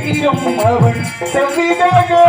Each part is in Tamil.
நீரம் அவன் செவ்விதழே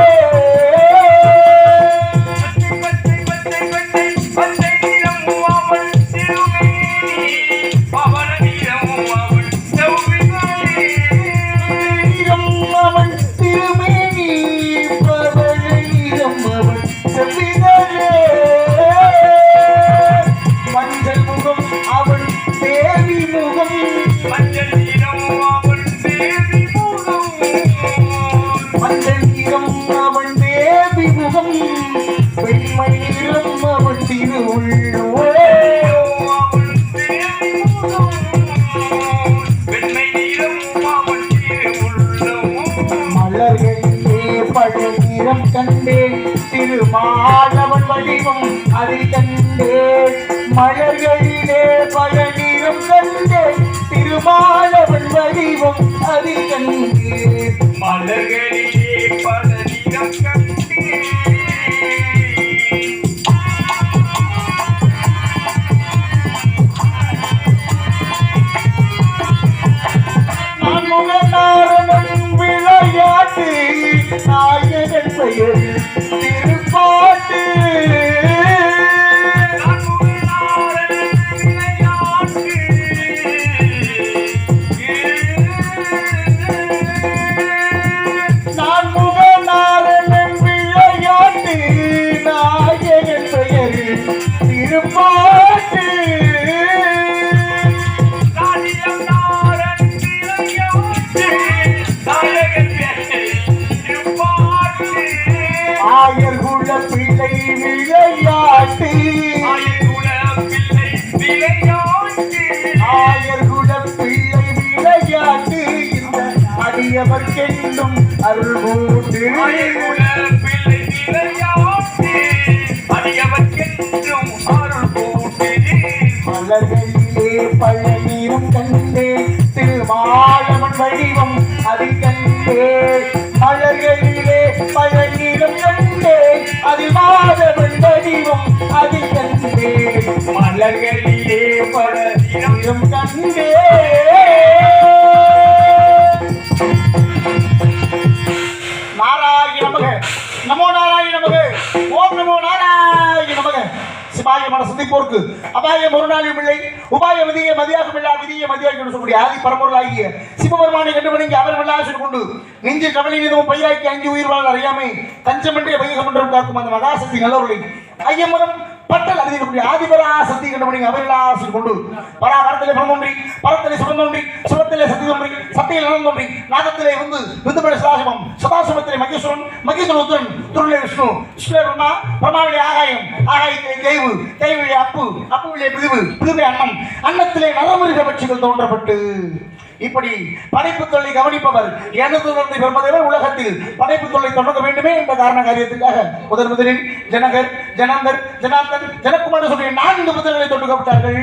கண்டே திருமாலவன் வடிவம் அதில் கண்டே மலர்களிலே பல நிறம் கண்டே திருமாலவன் வடிவம் அதில் கண்டே மலர்களிலே பல நிறம் கண்டே நாயகன் பெயர் திருப்பாட்டு நான்முகநாதன் விளையாட்டு நாயகன் பெயர் திருப்பாட்டு ஆயர்குல பிள்ளை விளையாட்டு ஆயர்குல பிள்ளை விளையாட்டு இந்த அடியவர்க்கென்றும் அருள் கூட்டு பிள்ளை விளையாட்டு அடியவர்க்கென்றும் அருள் கூட்டு மலர்களிலே பல நீரம் கண்டே திருமாலவன் வடிவம் அதில் கண்டே மலர்களிலே பல நீரம் கண்டே அதில் மாதவன் வடிவம் அதில் கண்டே மலர்களிலே பல நீரம் கண்டே நாராயண நமக நமோ நாராயண நமக ஓம் நமோ நாராயண நமக சிவாயமான சந்திப்போருக்கு அபாயம் ஒரு நாளும் இல்லை உபாய விதியை மதியாகும் இல்லா விதியை மதியாக சொல்லக்கூடிய ஆதி பரம்பொருளாகிய சிவபெருமானை கண்டுபிடிங்க அவர் வெள்ளாசன் கொண்டு நெஞ்சு கவலை நீதமும் பயிராக்கி அஞ்சு உயிர் வாழ அறியாமை தஞ்சமின்றிய வைகம் என்றும் காக்கும் அந்த மகாசக்தி நல்லவர்களை ஐயமரம் பட்டல் அறிவிக்கக்கூடிய ஆதிபரா சக்தி கண்டுபிடிங்க அவர்களாசன் கொண்டு பராபரத்திலே பிரமொன்றி பரத்திலே சுகந்தொன்றி சுகத்திலே சக்தி தோன்றி சக்தியில் நலந்தொன்றி நாதத்திலே வந்து விந்துபட சதாசிவம் சதாசிவத்திலே மகேஸ்வரன் மகேஸ்வரன் உத்தரன் துருளே விஷ்ணு விஷ்ணு பிரம்மா பிரம்மாவிலே ஆகாயம் ஆகாயத்திலே தேய்வு தேய்விலே அப்பு அப்புவிலே பிரிவு பிரிவே அன்னம் அன்னத்திலே நரமிருக பட்சிகள் தோன்றப்பட்டு இப்படி படைப்பு தொல்லை கவனிப்பவர் எனது பிரம்மதேவர் உலகத்தில் படைப்பு தொல்லை தொடங்க வேண்டுமே என்ற காரண காரியத்துக்காக முதலில் ஜனகர் ஜனந்தர் ஜனார்தன் ஜனகுமார் சொல்லிய 4 முதல்களை தொட்டுக்கப்பட்டார்கள்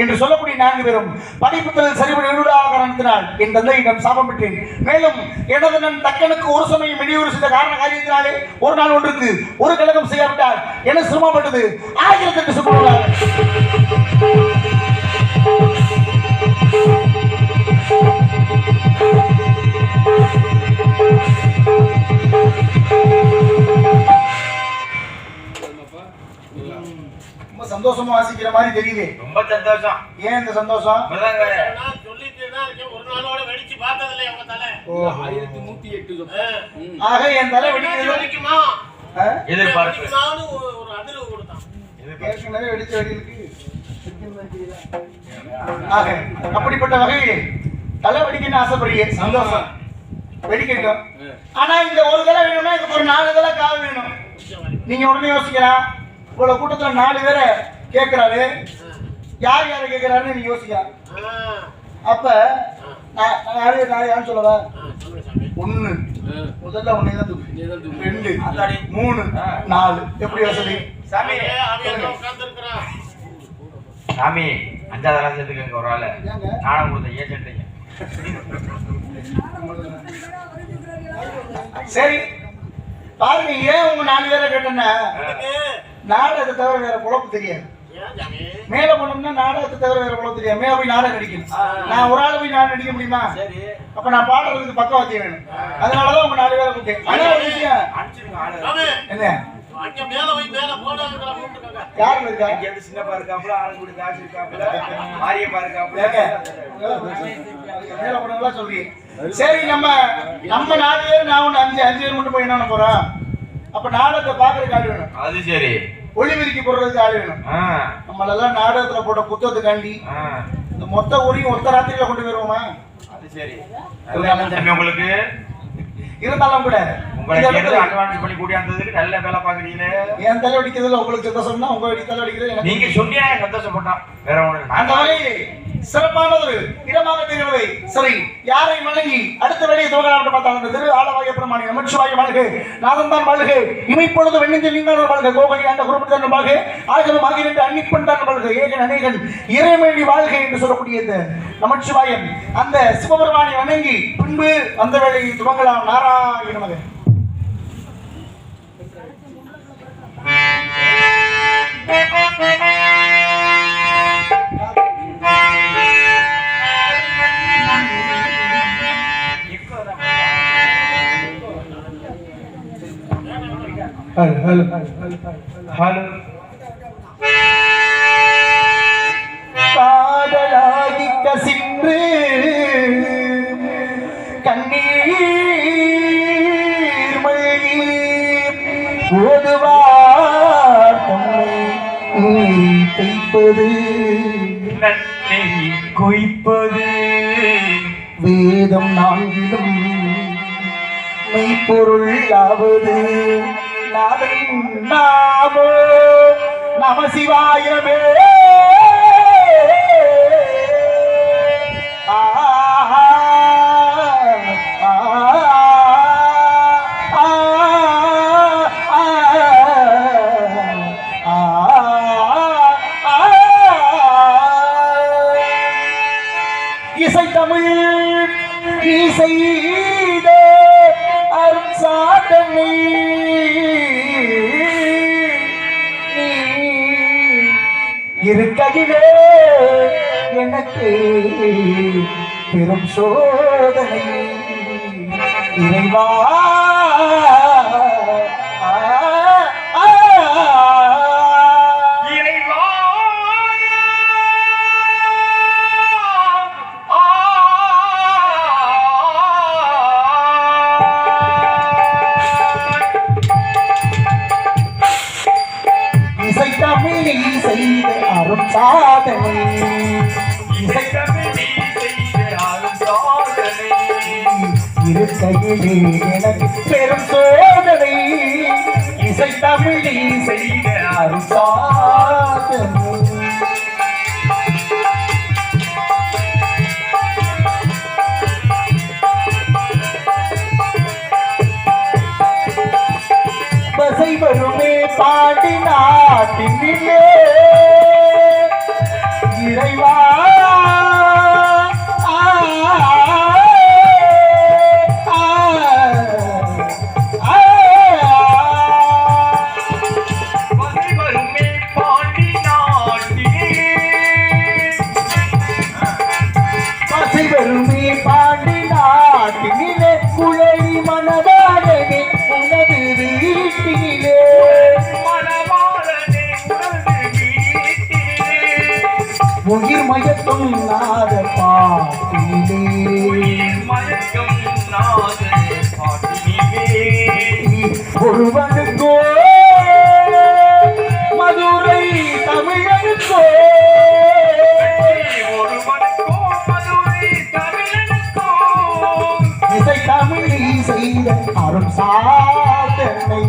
என்று சொல்லக்கூடிய 4 பேரும் படைப்பு தொழில் சரிபடி காரணத்தினால் என் தந்தையிடம் சாபம் பெற்றேன். மேலும் எனது நன் தக்கனுக்கு ஒரு சமயம் இடையூறு செய்த காரண காரியத்தினாலே ஒரு நாள் ஒன்றுக்கு ஒரு கழகம் செய்யாவிட்டால் என சிரமப்பட்டது 1008 சுமூகமாக ரொம்ப சந்தோஷமா வாசிக்கிற மாதிரி தெரியுது. ரொம்ப சந்தோஷம். ஏன் இந்த சந்தோஷம்? நான் சொல்லிட்டே தான் இருக்கேன். ஒரு நாளோட வெடிச்சு பார்த்ததில்லை உங்க தலை. ஓ 1108. ஆக என் தலை வெடிக்குமா? எதிர்பார்ப்பு. நானும் ஒரு அதிர்வு கொடுத்தான். ஏற்கனவே வெடிச்ச வெடி இருக்கு. ஆக அப்படிப்பட்ட வகையில் தலை வெடிக்கணும்னு ஆசைப்படுறீங்க. சந்தோஷம். வெடிக்கட்டும். ஆனா இந்த ஒரு தலை வேணும்னா இதுக்கு ஒரு 4 தலை கால் வேணும். நீங்க உடனே யோசிக்கலாம். இவ்வளவு கூட்டத்துல 4 பேரை கேட்கிறாரு, யார் யாரை கேட்கிறாருன்னு நீங்க யோசிக்கலாம். அப்ப யாரும் சொல்லவா? 1 முதல்ல 1 தான் தூக்கு, 2 3 4 எப்படி வசதி? சாமி சாமி 5வது லட்சத்துக்கு ஒரு ஆளு நானும் கொடுத்த ஏஜென்ட். சரி பாருங்க, ஏன் உங்க 4 பேரை கேட்டேன்னா நாடகத்தை தவிர வேற குழப்பம் தெரியாது. மேல போனோம்னா நாடகத்தை தவிர வேற உலகம் தெரியாது. மேல போய் நாடகம் நடிக்கணும். நான் ஒரு ஆள் போய் நாடகம் நடிக்க முடியுமா? சரி. அப்ப நான் பாடுறதுக்கு பக்கவாத்தியம் வேணும். அதனாலதான் உங்க 4 பேரை கூப்பிட்டேன். ஆனா ஒரு விஷயம் என்ன அங்க மேல போய் மேல போடாதீங்க கூப்பிட்டுங்க. யார் இருக்கா? இங்க சின்னப்பா இருக்காப்ல, ஆளுங்கூடி காசு இருக்காப்ல, மாரியப்பா இருக்காப்ல. மேல போறதெல்லாம் சொல்றீங்க. சரி நம்ம 4 பேர் நான் ஒண்ணு 5 பேர் மட்டும் போய் என்ன பண்ண போறோம்? அப்ப நாடகத்தை பாக்குறதுக்கு ஆள் வேணும். அது சரி. ஒளிவிரிக்கி போடுறதுக்கு ஆள் வேணும். நம்மளெல்லாம் நாடகத்துல போட்ட புத்தகத்துக்காண்டி இந்த மொத்த ஊரையும் ஒத்த ராத்திரியில கொண்டு போயிருவோமா? அது சரி. உங்களுக்கு இருந்தாலும் கூட அட்வான்ஸ் பண்ணி கூட்டியாந்ததுக்கு நல்ல வேலை பாக்குறீங்களே. என் தலை அடிக்கிறதுல உங்களுக்கு சந்தோஷம்னா உங்க தலை அடிக்கிறது நீங்க சொன்னீங்க சந்தோஷப்பட்டான். வேற ஒண்ணு அந்த வகையிலே சிறப்பான ஒரு இடமாக திகழ்வை சரி யாரை வணங்கி அடுத்த வேலையை துவங்கலாம் பார்த்தாங்க. திரு ஆலவாய பிரமாணி நமச்சிவாய வாழ்க, நாதந்தான் வாழ்க, இமைப்பொழுது வெண்ணிந்தில் நீங்கான வாழ்க, கோகலி அந்த குடும்பத்தான் வாழ்க, ஆகலும் ஆகிய அன்னிப்பண்டான் வாழ்க, ஏகன் அநேகன் இறைமேடி வாழ்க என்று சொல்லக்கூடிய இந்த நமச்சிவாயம் அந்த சிவபெருமானை வணங்கி பின்பு அந்த வேலையை துவங்கலாம். நாராயண நமக. காதலாகி கசின்று கண்ணீர் மழை ஓதுவார் தம்மை தைப்பது நன்மை கொய்ப்பது வேதம் 4லும் மெய்ப்பொருளாவது நாமோ நம சிவாயமே. இசை தமிழ் இசைத அரும் சாதனை இருக்கையிலே எனக்கு பெரும் சோதனை இறைவா. செய்த அரும் சாதனை இருக்கையிலே எனக்கு பெரும் சோதனை இசை தமிழி செய்த அரும் சாதனை. பசை வருமே பாடி நாட்டினிலே இறைவா உயிர் மயக்கம் நாத பாட்டிலே ஒருவனுக்கோ மதுரை தமிழனுக்கோ இசை தமிழி செய்த அரும் சாதனை.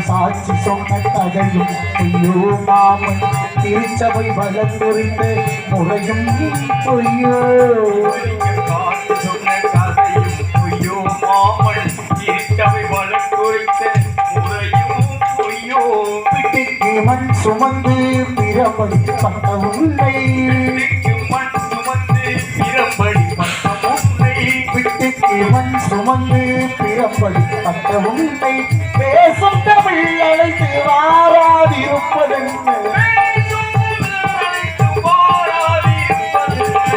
சாட்சி சொன்ன கதையும் பொய்யோ மாமன் திருச்சபை பலம் குறித்த முறையும் பொய்யோ சொன்ன கதையும் பொய்யோ மாமன் திருச்சபை பலம் குறித்த முறையும் பொய்யோ வீட்டுக்கு மண் சுமந்து பிறப்படி பட்ட உன்னை மண் சுமந்து பிறப்படி பட்ட மண் சுமந்து பிறப்பது மற்ற உண்மை பேசும் தமிழ் அழைத்து வாராதிருப்பதென்ன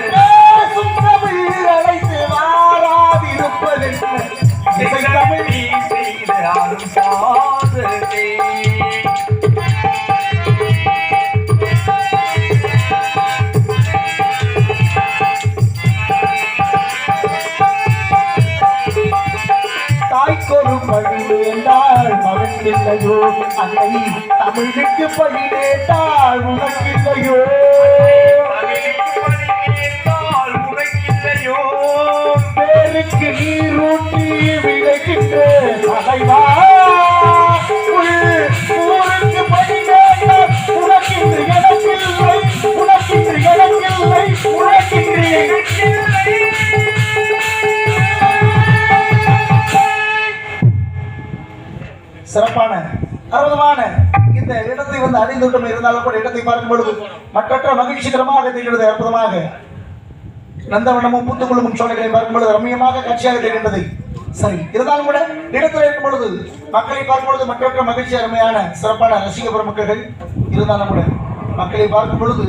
பேசும் தமிழ் அழைத்து வாராதிருப்பதென்ன இசை தமிழ் தாய்க்கொரு பழி வேண்டாள் மகன்கில்லையோ அன்னை தமிழுக்கு பழி வேண்டாள் உனக்கில்லையோ பேருக்கு நீரூட்டி விளைகின்ற பகைவா ஊருக்கு பழி வேண்டாள் உனக்கின்று எனக்கில்லை உனக்கின்று எனக்கில்லை உனக்கின்று எனக்கில்லை. சிறப்பான அற்புதமான இந்த இடத்தை வந்து அடைந்துவிட்டம் இருந்தாலும் கூட இடத்தை பார்க்கும் பொழுது மற்ற மகிழ்ச்சிகரமாக தெரிகிறது. அற்புதமாக நந்தவனமும் புத்துக்குழுமும் சோலைகளை பார்க்கும் பொழுது ரம்மியமாக காட்சியாக தெரிகின்றது. சரி, இருந்தாலும் கூட இடத்துல இருக்கும் பொழுது மக்களை பார்க்கும் பொழுது மற்ற மகிழ்ச்சி அருமையான சிறப்பான ரசிக பெருமக்கள் இருந்தாலும் கூட மக்களை பார்க்கும் பொழுது